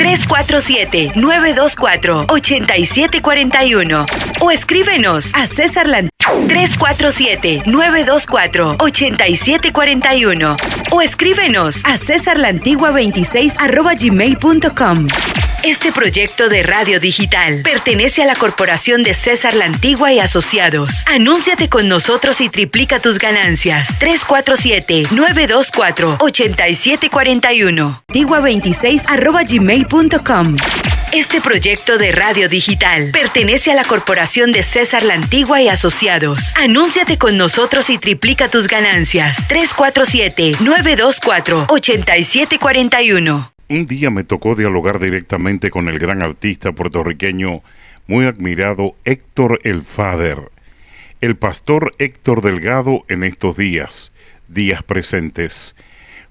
347-924-8741 o escríbenos a César Lantigua 347-924-8741 o escríbenos a cesarlantigua26@gmail.com. Este proyecto de radio digital pertenece a la Corporación de César Lantigua y Asociados. Anúnciate con nosotros y triplica tus ganancias. 347-924-8741. Antigua26@gmail.com. Este proyecto de radio digital pertenece a la Corporación de César Lantigua y Asociados. Anúnciate con nosotros y triplica tus ganancias. 347-924-8741. Un día me tocó dialogar directamente con el gran artista puertorriqueño muy admirado Héctor el Father, el pastor Héctor Delgado en estos días presentes.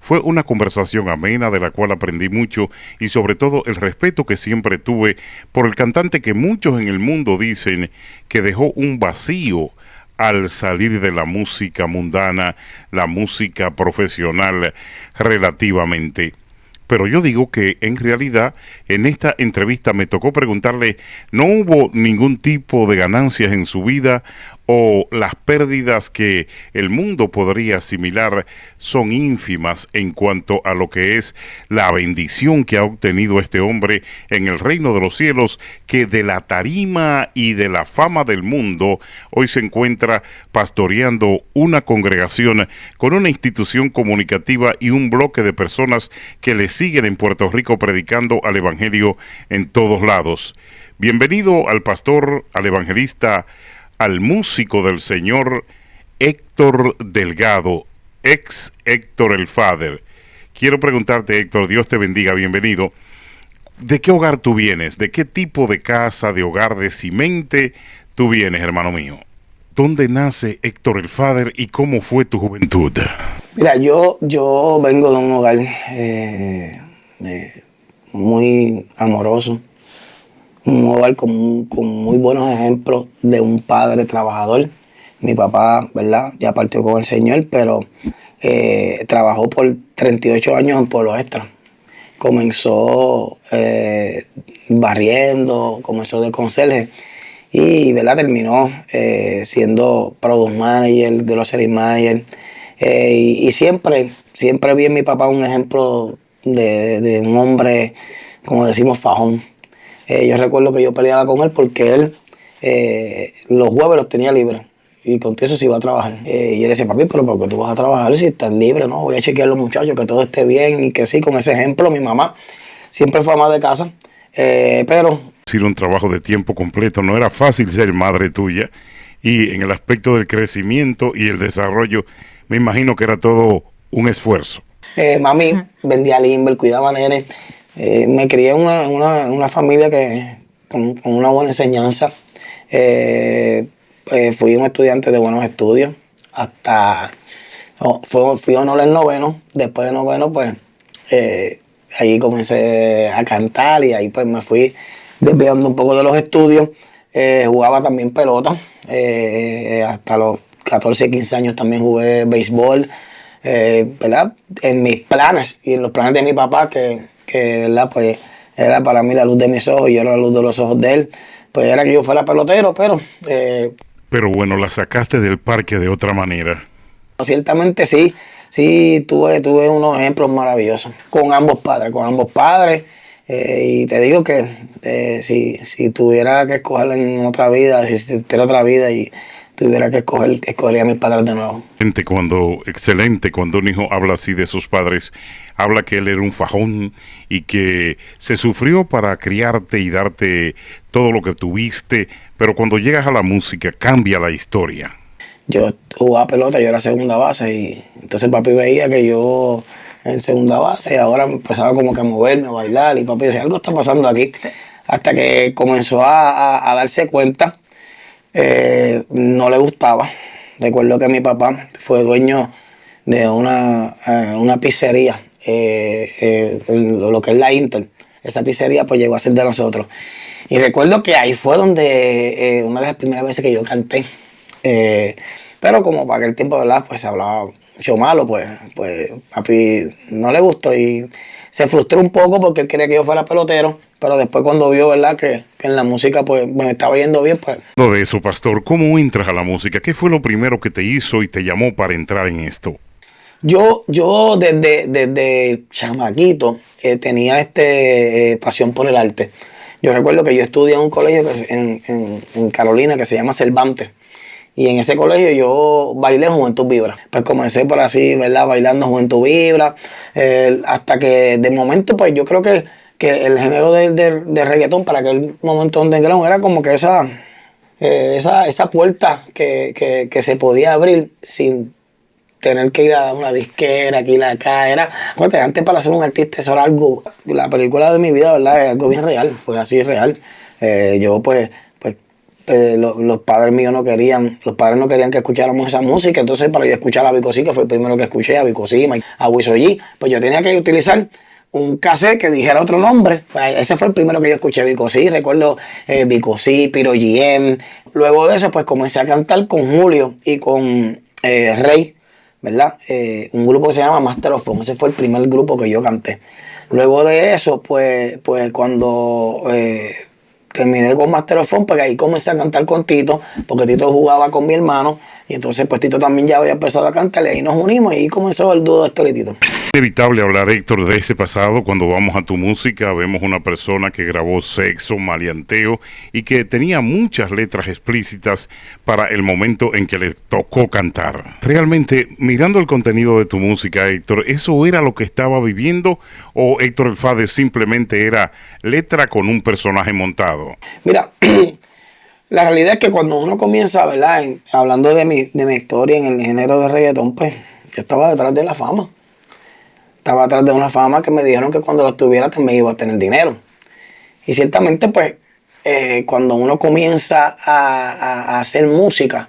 Fue una conversación amena de la cual aprendí mucho y sobre todo el respeto que siempre tuve por el cantante que muchos en el mundo dicen que dejó un vacío al salir de la música mundana, la música profesional relativamente. Pero yo digo que en realidad en esta entrevista me tocó preguntarle, ¿no hubo ningún tipo de ganancias en su vida o las pérdidas que el mundo podría asimilar son ínfimas en cuanto a lo que es la bendición que ha obtenido este hombre en el reino de los cielos, que de la tarima y de la fama del mundo hoy se encuentra pastoreando una congregación con una institución comunicativa y un bloque de personas que le siguen en Puerto Rico predicando al evangelio en todos lados? Bienvenido al pastor, al evangelista, al músico del Señor, Héctor Delgado, ex Héctor el Father. Quiero preguntarte, Héctor, Dios te bendiga, bienvenido. ¿De qué hogar tú vienes? ¿De qué tipo de casa, de hogar, de cimente tú vienes, hermano mío? ¿Dónde nace Héctor el Father y cómo fue tu juventud? Mira, yo vengo de un hogar muy amoroso. Un hogar con muy buenos ejemplos de un padre trabajador. Mi papá, ¿verdad?, ya partió con el Señor, pero trabajó por 38 años en Pueblo Extra. Comenzó barriendo, comenzó de conserje y, ¿verdad?, terminó siendo product manager, grocery manager. Y siempre vi en mi papá un ejemplo de un hombre, como decimos, fajón. Yo recuerdo que yo peleaba con él porque él los jueves los tenía libres y con eso se iba a trabajar. Y él decía, papi, pero ¿por qué tú vas a trabajar si estás libre? No, voy a chequear a los muchachos, que todo esté bien y que sí, con ese ejemplo. Mi mamá siempre fue ama de casa, pero... Decir un trabajo de tiempo completo, no era fácil ser madre tuya, y en el aspecto del crecimiento y el desarrollo, me imagino que era todo un esfuerzo. Mami vendía limber, cuidaba nenes. Me crié en una familia con una buena enseñanza. Fui un estudiante de buenos estudios. Fui honor en noveno. Después de noveno, pues, ahí comencé a cantar y ahí pues me fui desviando un poco de los estudios. Jugaba también pelota. Hasta los 14, 15 años también jugué béisbol. ¿Verdad? En mis planes y en los planes de mi papá, que ¿verdad?, pues era para mí la luz de mis ojos y yo era la luz de los ojos de él, pues era que yo fuera pelotero, pero... Pero bueno, la sacaste del parque de otra manera. Ciertamente sí tuve unos ejemplos maravillosos con ambos padres, y te digo que si tuviera que escoger en otra vida, si existiera otra vida y tuviera que escogería a mis padres de nuevo. Excelente cuando un hijo habla así de sus padres, habla que él era un fajón y que se sufrió para criarte y darte todo lo que tuviste, pero cuando llegas a la música cambia la historia. Yo jugaba pelota, yo era segunda base y entonces papi veía que yo en segunda base y ahora empezaba como que a moverme, a bailar y papi decía, algo está pasando aquí, hasta que comenzó a darse cuenta. No le gustaba. Recuerdo que mi papá fue dueño de una pizzería, lo que es la Inter. Esa pizzería pues llegó a ser de nosotros. Y recuerdo que ahí fue donde una de las primeras veces que yo canté. Pero como para aquel tiempo, ¿verdad?, pues se hablaba mucho malo, pues papi no le gustó y se frustró un poco porque él quería que yo fuera pelotero, pero después cuando vio, ¿verdad?, que en la música pues me estaba yendo bien, pues... Lo de eso, pastor, ¿cómo entras a la música? ¿Qué fue lo primero que te hizo y te llamó para entrar en esto? Yo desde chamaquito tenía pasión por el arte. Yo recuerdo que yo estudié en un colegio en Carolina que se llama Cervantes. Y en ese colegio yo bailé Juventud Vibra. Pues comencé por así, ¿verdad?, bailando Juventud Vibra. Hasta que de momento, pues yo creo que el género de reggaetón para aquel momento underground era como que esa puerta que se podía abrir sin tener que ir a una disquera, que ir acá. Pues, antes para ser un artista eso era algo, la película de mi vida, ¿verdad?, es algo bien real, fue así real. Yo los padres míos no querían que escucháramos esa música, entonces para yo escuchar a Vico C, que fue el primero que escuché, a Vico C, a Wiso G, pues yo tenía que utilizar un cassette que dijera otro nombre. Pues ese fue el primero que yo escuché, Vico C, recuerdo Vico C, Piro GM. Luego de eso pues comencé a cantar con Julio y con Rey, ¿verdad? Un grupo que se llama Master of Fun, ese fue el primer grupo que yo canté. Luego de eso pues cuando... terminé con Master of Fun, porque ahí comencé a cantar con Tito, porque Tito jugaba con mi hermano, y entonces pues Tito también ya había empezado a cantar, y ahí nos unimos, y ahí comenzó el dúo de Héctor y Tito. Es inevitable hablar, Héctor, de ese pasado. Cuando vamos a tu música, vemos una persona que grabó sexo, maleanteo, y que tenía muchas letras explícitas para el momento en que le tocó cantar. Realmente, mirando el contenido de tu música, Héctor, ¿eso era lo que estaba viviendo? ¿O Héctor el Father simplemente era letra con un personaje montado? Mira, la realidad es que cuando uno comienza, ¿verdad?, hablando de mi historia en el género de reggaetón, pues yo estaba detrás de la fama. Estaba atrás de una fama que me dijeron que cuando la tuviera también iba a tener dinero. Y ciertamente, pues, cuando uno comienza a hacer música,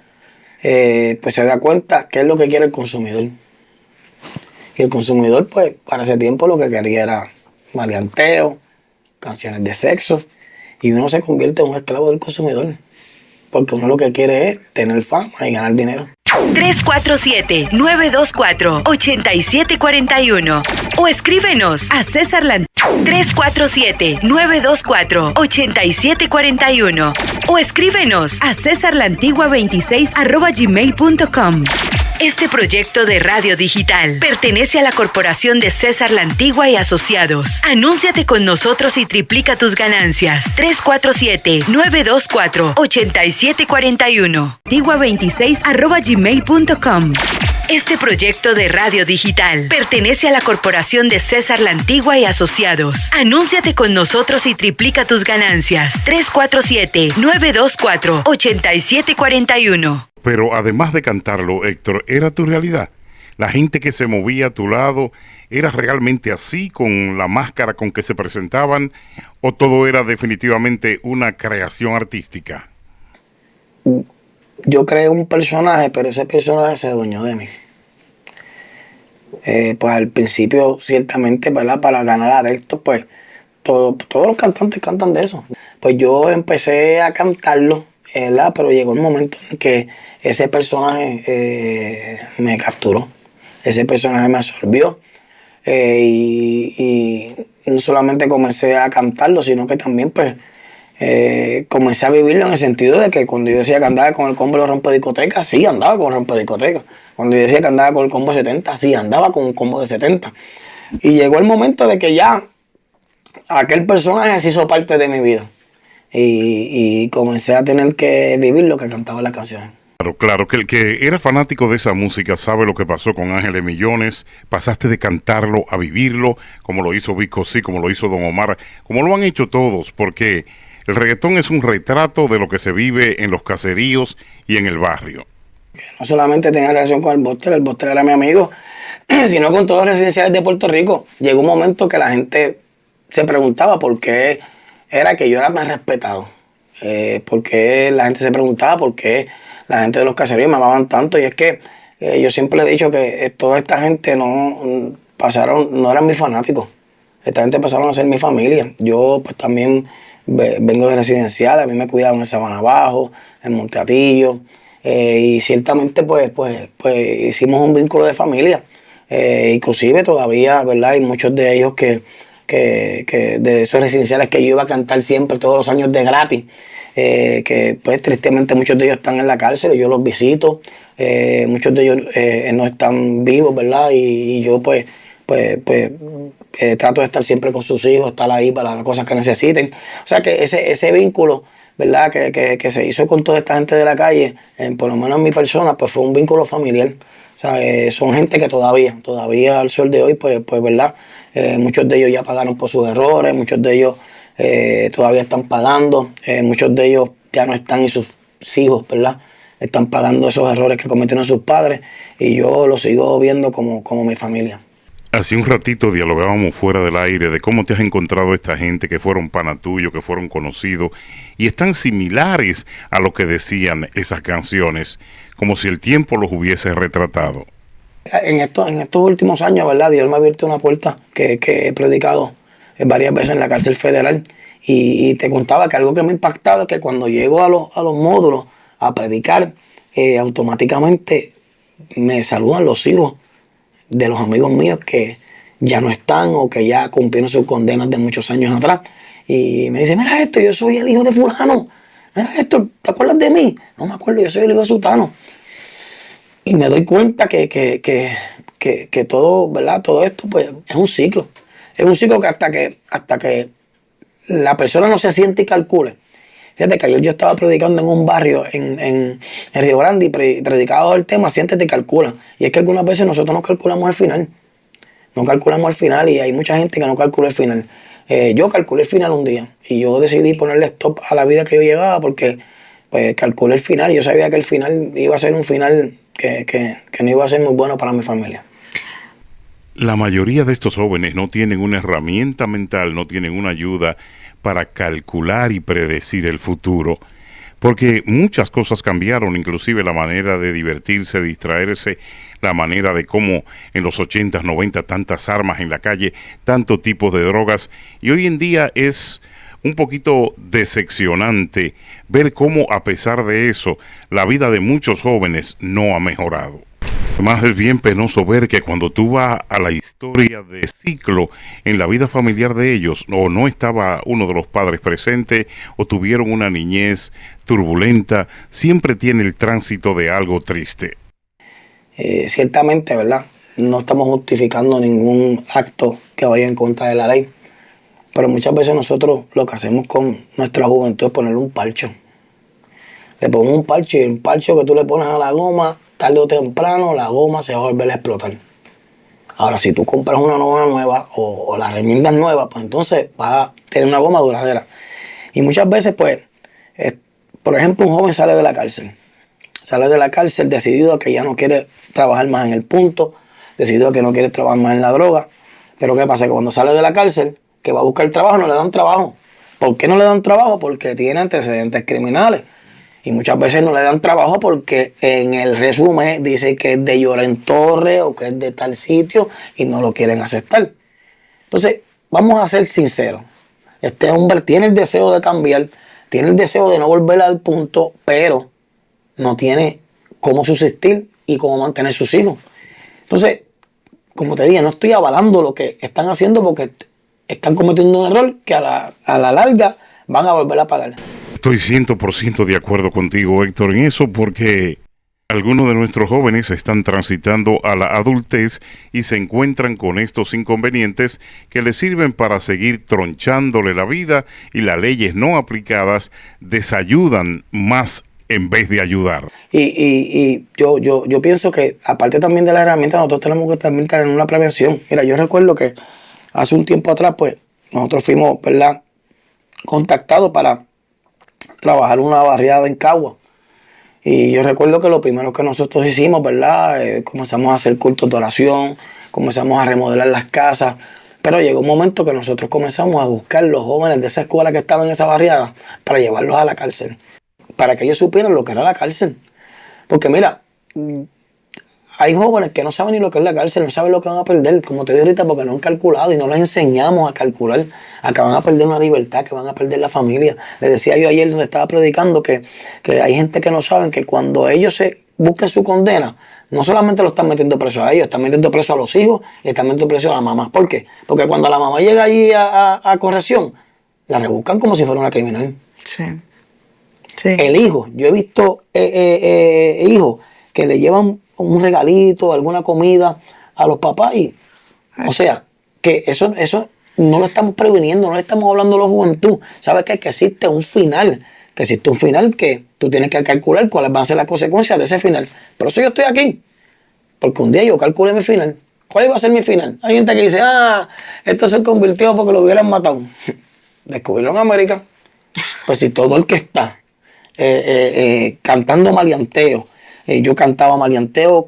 pues se da cuenta qué es lo que quiere el consumidor. Y el consumidor, pues, para ese tiempo lo que quería era maleanteo, canciones de sexo, y uno se convierte en un esclavo del consumidor, porque uno lo que quiere es tener fama y ganar dinero. 347-924-8741 o escríbenos a César Lantigua 347-924-8741 o escríbenos a cesarlantigua26@gmail.com. Este proyecto de radio digital pertenece a la Corporación de César Lantigua y Asociados. Anúnciate con nosotros y triplica tus ganancias. 347-924-8741. Antigua26@gmail.com. Este proyecto de radio digital pertenece a la Corporación de César Lantigua y Asociados. Anúnciate con nosotros y triplica tus ganancias. 347-924-8741. Pero además de cantarlo, Héctor, ¿era tu realidad? La gente que se movía a tu lado, ¿era realmente así, con la máscara con que se presentaban? ¿O todo era definitivamente una creación artística? Yo creé un personaje, pero ese personaje se adueñó de mí. Pues al principio, ciertamente, ¿verdad?, para ganar adeptos, pues todos los cantantes cantan de eso. Pues yo empecé a cantarlo, ¿verdad?, pero llegó un momento en que ese personaje me capturó. Ese personaje me absorbió. Y no solamente comencé a cantarlo, sino que también, pues, comencé a vivirlo en el sentido de que cuando yo decía que andaba con el combo de los rompediscotecas, sí andaba con rompediscotecas. Cuando yo decía que andaba con el combo 70, sí andaba con un combo de 70. Y llegó el momento de que ya aquel personaje se hizo parte de mi vida. Y comencé a tener que vivir lo que cantaba en las canciones. Claro, que el que era fanático de esa música sabe lo que pasó con Ángeles Millones. Pasaste de cantarlo a vivirlo, como lo hizo Vico C, como lo hizo Don Omar, como lo han hecho todos, porque el reggaetón es un retrato de lo que se vive en los caseríos y en el barrio. No solamente tenía relación con el Bóster era mi amigo, sino con todos los residenciales de Puerto Rico. Llegó un momento que la gente se preguntaba por qué era que yo era más respetado. Por qué la gente se preguntaba por qué la gente de los caseríos me amaban tanto. Y es que yo siempre le he dicho que toda esta gente no eran mis fanáticos. Esta gente pasaron a ser mi familia. Yo pues también vengo de residencial, a mí me cuidaban en Sabana Bajo, en Monteatillo, y ciertamente pues hicimos un vínculo de familia. Inclusive todavía, ¿verdad? Hay muchos de ellos que de esos residenciales que yo iba a cantar siempre todos los años de gratis, que pues tristemente muchos de ellos están en la cárcel y yo los visito. Muchos de ellos no están vivos, ¿verdad? Y yo pues trato de estar siempre con sus hijos, estar ahí para las cosas que necesiten. O sea que ese vínculo, ¿verdad? Que se hizo con toda esta gente de la calle, por lo menos en mi persona, pues fue un vínculo familiar. O sea, son gente que todavía al sol de hoy, pues ¿verdad? Muchos de ellos ya pagaron por sus errores, muchos de ellos todavía están pagando, muchos de ellos ya no están y sus hijos, ¿verdad? Están pagando esos errores que cometieron sus padres y yo los sigo viendo como mi familia. Hace un ratito dialogábamos fuera del aire de cómo te has encontrado esta gente que fueron pana tuyo, que fueron conocidos y están similares a lo que decían esas canciones, como si el tiempo los hubiese retratado. En estos últimos años, ¿verdad? Dios me ha abierto una puerta que he predicado varias veces en la cárcel federal y te contaba que algo que me ha impactado es que cuando llego a los módulos a predicar, automáticamente me saludan los hijos de los amigos míos que ya no están o que ya cumplieron sus condenas de muchos años atrás. Y me dice, mira esto, yo soy el hijo de fulano. Mira esto, ¿te acuerdas de mí? No me acuerdo, yo soy el hijo de Sutano. Y me doy cuenta que todo, ¿verdad? Todo esto pues es un ciclo. Es un ciclo que hasta que la persona no se siente y calcule. Fíjate que ayer yo estaba predicando en un barrio en Río Grande y predicaba el tema siéntete y calcula. Y es que algunas veces nosotros no calculamos al final. No calculamos al final y hay mucha gente que no calcula el final. Yo calculé el final un día y yo decidí ponerle stop a la vida que yo llevaba porque pues calculé el final y yo sabía que el final iba a ser un final que no iba a ser muy bueno para mi familia. La mayoría de estos jóvenes no tienen una herramienta mental, no tienen una ayuda para calcular y predecir el futuro, porque muchas cosas cambiaron, inclusive la manera de divertirse, distraerse, la manera de cómo en los 80s, 90 tantas armas en la calle, tanto tipo de drogas, y hoy en día es un poquito decepcionante ver cómo a pesar de eso, la vida de muchos jóvenes no ha mejorado. Además es bien penoso ver que cuando tú vas a la historia de ciclo en la vida familiar de ellos, o no estaba uno de los padres presente, o tuvieron una niñez turbulenta, siempre tiene el tránsito de algo triste. Ciertamente, ¿verdad? No estamos justificando ningún acto que vaya en contra de la ley, pero muchas veces nosotros lo que hacemos con nuestra juventud es ponerle un parcho. Le ponemos un parcho y el parcho que tú le pones a la goma, tarde o temprano la goma se va a volver a explotar. Ahora, si tú compras una goma nueva o las remiendas nuevas, pues entonces vas a tener una goma duradera. Y muchas veces, pues, por ejemplo, un joven sale de la cárcel. Sale de la cárcel decidido a que ya no quiere trabajar más en el punto, decidido a que no quiere trabajar más en la droga. Pero ¿qué pasa? Que cuando sale de la cárcel, que va a buscar trabajo, no le dan trabajo. ¿Por qué no le dan trabajo? Porque tiene antecedentes criminales. Y muchas veces no le dan trabajo porque en el resumen dice que es de Lloren Torre o que es de tal sitio y no lo quieren aceptar. Entonces, vamos a ser sinceros. Este hombre tiene el deseo de cambiar, tiene el deseo de no volver al punto, pero no tiene cómo subsistir y cómo mantener sus hijos. Entonces, como te dije, no estoy avalando lo que están haciendo porque están cometiendo un error que a la larga van a volver a pagar. Estoy 100% de acuerdo contigo, Héctor, en eso, porque algunos de nuestros jóvenes están transitando a la adultez y se encuentran con estos inconvenientes que les sirven para seguir tronchándole la vida y las leyes no aplicadas desayudan más en vez de ayudar. Y yo pienso que aparte también de las herramientas, nosotros tenemos que también tener una prevención. Mira, yo recuerdo que hace un tiempo atrás, pues, nosotros fuimos, ¿verdad?, contactados para trabajar una barriada en Cagua. Y yo recuerdo que lo primero que nosotros hicimos, ¿verdad? Comenzamos a hacer cultos de oración, comenzamos a remodelar las casas, pero llegó un momento que nosotros comenzamos a buscar los jóvenes de esa escuela que estaban en esa barriada para llevarlos a la cárcel, para que ellos supieran lo que era la cárcel. Porque mira, hay jóvenes que no saben ni lo que es la cárcel, no saben lo que van a perder, como te digo ahorita, porque no han calculado y no les enseñamos a calcular, a que van a perder una libertad, que van a perder la familia. Les decía yo ayer donde estaba predicando que hay gente que no saben que cuando ellos se busque su condena, no solamente lo están metiendo preso a ellos, están metiendo preso a los hijos y están metiendo preso a la mamá. ¿Por qué? Porque cuando la mamá llega allí a corrección, la rebuscan como si fuera una criminal. Sí. Sí. El hijo, yo he visto hijos que le llevan un regalito, alguna comida a los papás y, o sea, que eso no lo estamos previniendo, no le estamos hablando a la juventud. ¿Sabes qué? Que existe un final, que tú tienes que calcular cuáles van a ser las consecuencias de ese final. Por eso yo estoy aquí, porque un día yo calculé mi final. ¿Cuál iba a ser mi final? Hay gente que dice, esto se convirtió porque lo hubieran matado. Descubrieron América. Pues si todo el que está cantando maleanteo, yo cantaba maleanteo,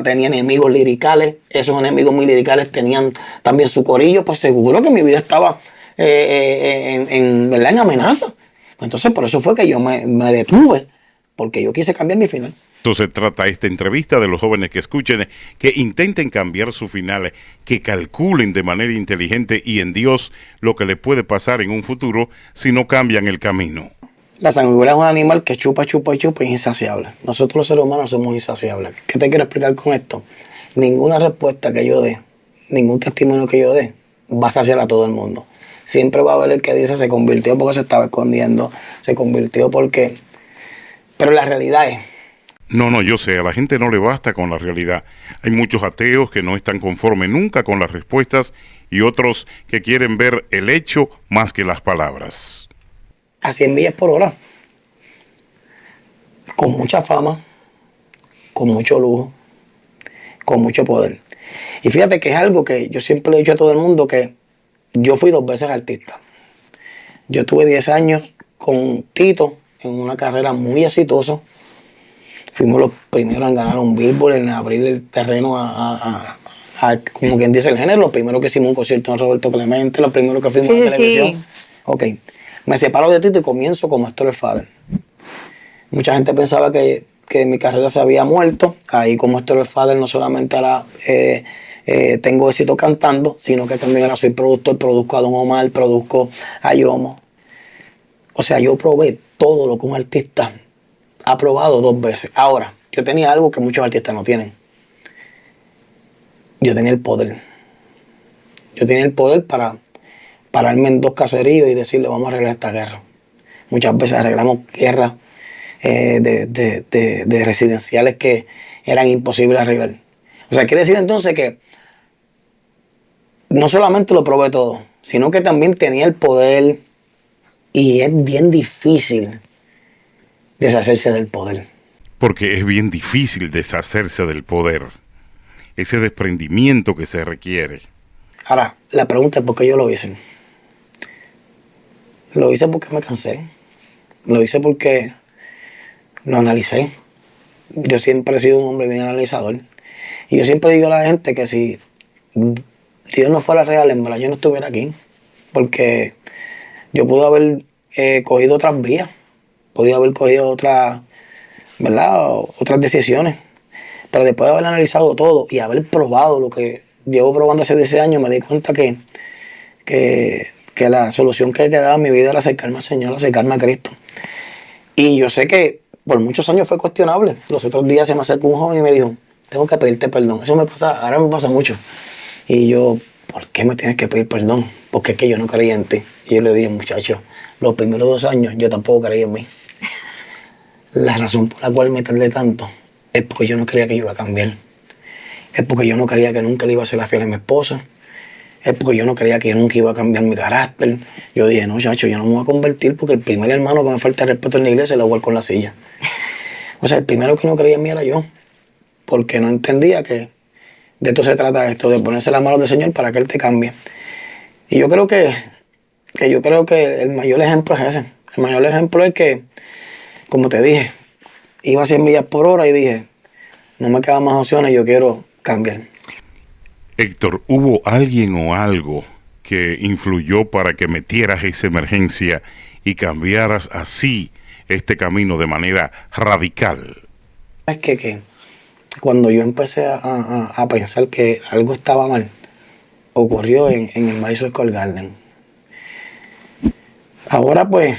tenía enemigos liricales, esos enemigos muy liricales tenían también su corillo, pues seguro que mi vida estaba ¿verdad? En amenaza. Entonces por eso fue que yo me detuve, porque yo quise cambiar mi final. Entonces trata esta entrevista de los jóvenes que escuchen, que intenten cambiar su final, que calculen de manera inteligente y en Dios lo que les puede pasar en un futuro si no cambian el camino. La sanguijuela es un animal que chupa y es insaciable. Nosotros los seres humanos somos insaciables. ¿Qué te quiero explicar con esto? Ninguna respuesta que yo dé, ningún testimonio que yo dé, va a saciar a todo el mundo. Siempre va a haber el que dice se convirtió porque se estaba escondiendo, se convirtió porque... Pero la realidad es... No, yo sé, a la gente no le basta con la realidad. Hay muchos ateos que no están conformes nunca con las respuestas y otros que quieren ver el hecho más que las palabras. A 100 millas por hora, con mucha fama, con mucho lujo, con mucho poder. Y fíjate que es algo que yo siempre le he dicho a todo el mundo, que yo fui 2 veces artista. Yo tuve 10 años con Tito en una carrera muy exitosa. Fuimos los primeros en ganar un Billboard, en abrir el terreno a como quien dice el género. Los primeros que hicimos un concierto en Roberto Clemente, los primeros que fuimos a la televisión. Sí. Ok. Me separo de Tito y comienzo como Héctor el Father. Mucha gente pensaba que mi carrera se había muerto. Ahí como Héctor el Father no solamente ahora tengo éxito cantando, sino que también ahora soy productor, produzco a Don Omar, produzco a Yomo. O sea, yo probé todo lo que un artista ha probado 2 veces. Ahora, yo tenía algo que muchos artistas no tienen. Yo tenía el poder. Yo tenía el poder para pararme en 2 caseríos y decirle vamos a arreglar esta guerra. Muchas veces arreglamos guerras de residenciales que eran imposibles de arreglar. O sea, quiere decir entonces que no solamente lo probé todo, sino que también tenía el poder y es bien difícil deshacerse del poder. Porque es bien difícil deshacerse del poder. Ese desprendimiento que se requiere. Ahora, la pregunta es por qué yo lo hice. Lo hice porque me cansé. Lo hice porque lo analicé. Yo siempre he sido un hombre bien analizador. Y yo siempre digo a la gente que si Dios no fuera real, en verdad yo no estuviera aquí. Porque yo pude haber cogido otras vías. Podía haber cogido otras decisiones. Pero después de haber analizado todo y haber probado lo que llevo probando hace 10 años, me di cuenta que la solución que quedaba en mi vida era acercarme al Señor, acercarme a Cristo. Y yo sé que por muchos años fue cuestionable. Los otros días se me acercó un joven y me dijo, tengo que pedirte perdón. Eso ahora me pasa mucho. Y yo, ¿por qué me tienes que pedir perdón? Porque es que yo no creía en ti. Y yo le dije, muchacho, los primeros 2 años yo tampoco creía en mí. La razón por la cual me tardé tanto es porque yo no creía que yo iba a cambiar. Es porque yo no creía que nunca le iba a ser fiel a mi esposa. Es porque yo no creía que yo nunca iba a cambiar mi carácter. Yo dije, no, chacho, yo no me voy a convertir porque el primer hermano que me falta de respeto en la iglesia se lo voy con la silla. O sea, el primero que no creía en mí era yo. Porque no entendía que de esto se trata esto, de ponerse las manos del Señor para que Él te cambie. Y yo creo que el mayor ejemplo es ese. El mayor ejemplo es que, como te dije, iba a 100 millas por hora y dije, no me quedan más opciones, yo quiero cambiar. Héctor, ¿hubo alguien o algo que influyó para que metieras esa emergencia y cambiaras así este camino de manera radical? Es que cuando yo empecé a pensar que algo estaba mal, ocurrió en el Madison Square Garden. Ahora pues,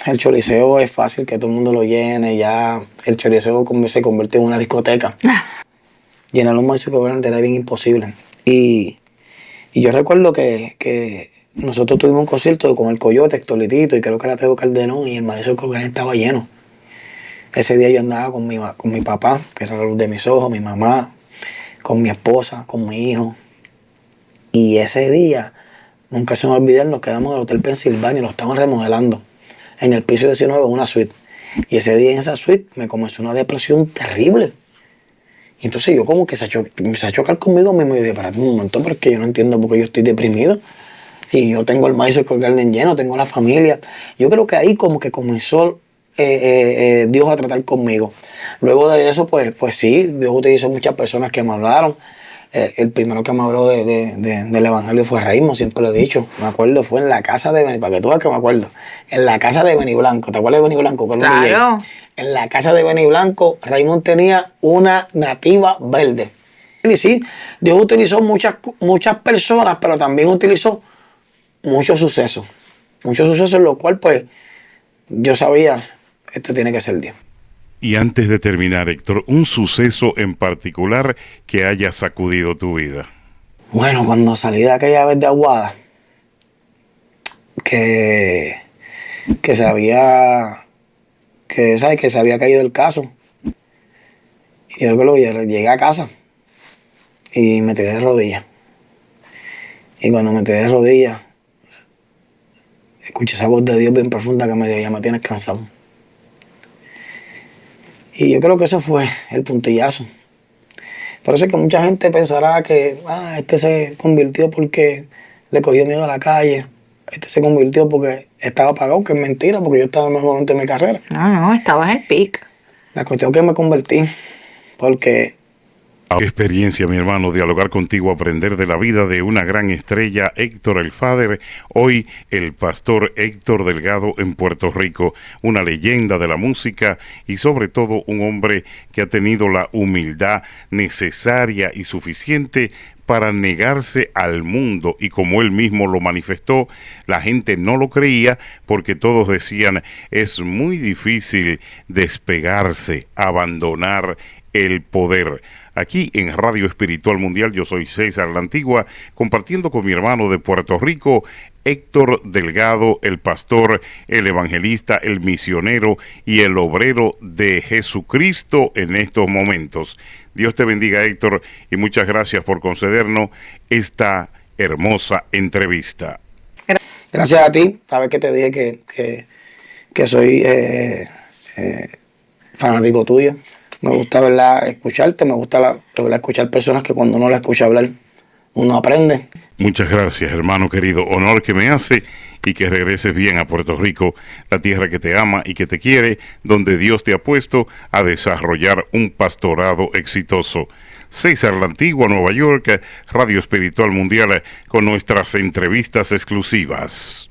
El Choliseo es fácil que todo el mundo lo llene, ya el Choliseo se convirtió en una discoteca. Llenar un Madison Square Garden era bien imposible. Y yo recuerdo que nosotros tuvimos un concierto con el Coyote, Héctor Litito, y creo que era Teo Calderón, y el Madison Square Garden estaba lleno. Ese día yo andaba con mi papá, que era la luz de mis ojos, mi mamá, con mi esposa, con mi hijo. Y ese día, nunca se me olvidó, nos quedamos en el Hotel Pensilvania y lo estaban remodelando. En el piso 19, en una suite. Y ese día en esa suite me comenzó una depresión terrible. Y entonces yo como que empecé a chocar conmigo mismo y dije, espérate un momento, porque yo no entiendo por qué yo estoy deprimido. Si yo tengo el Madison Square Garden lleno, tengo la familia. Yo creo que ahí como que comenzó Dios a tratar conmigo. Luego de eso, pues sí, Dios utilizó muchas personas que me hablaron. El primero que me habló del Evangelio fue Raymond, siempre lo he dicho. Me acuerdo, fue en la casa de Benny, para que tú veas que me acuerdo. En la casa de Benny Blanco, ¿te acuerdas de Benny Blanco? Claro. En la casa de Benny Blanco, Raymond tenía una nativa verde. Y sí, Dios utilizó muchas personas, pero también utilizó muchos sucesos. Muchos sucesos en los cuales, pues, yo sabía, este tiene que ser Dios. Y antes de terminar, Héctor, un suceso en particular que haya sacudido tu vida. Bueno, cuando salí de aquella vez de Aguada, que se había caído el caso. Y yo luego llegué a casa y me tiré de rodillas. Y cuando me tiré de rodillas, escuché esa voz de Dios bien profunda que me dijo, ya me tienes cansado. Y yo creo que eso fue el puntillazo. Por eso es que mucha gente pensará que este se convirtió porque le cogió miedo a la calle. Este se convirtió porque estaba apagado, que es mentira, porque yo estaba en el mejor momento de mi carrera. No, estabas en el pic. La cuestión es que me convertí, porque... Qué experiencia, mi hermano, dialogar contigo, aprender de la vida de una gran estrella, Héctor el Father, hoy el pastor Héctor Delgado en Puerto Rico, una leyenda de la música y sobre todo un hombre que ha tenido la humildad necesaria y suficiente para negarse al mundo, y como él mismo lo manifestó, la gente no lo creía porque todos decían, es muy difícil despegarse, abandonar el poder. Aquí en Radio Espiritual Mundial, yo soy César La Antigua, compartiendo con mi hermano de Puerto Rico, Héctor Delgado, el pastor, el evangelista, el misionero y el obrero de Jesucristo en estos momentos. Dios te bendiga, Héctor, y muchas gracias por concedernos esta hermosa entrevista. Gracias a ti. Sabes que te dije que soy fanático tuyo. Me gusta, ¿verdad?, escucharte, me gusta ¿verdad?, escuchar personas que cuando uno la escucha hablar, uno aprende. Muchas gracias, hermano querido. Honor que me hace y que regreses bien a Puerto Rico, la tierra que te ama y que te quiere, donde Dios te ha puesto a desarrollar un pastorado exitoso. César La Antigua, Nueva York, Radio Espiritual Mundial, con nuestras entrevistas exclusivas.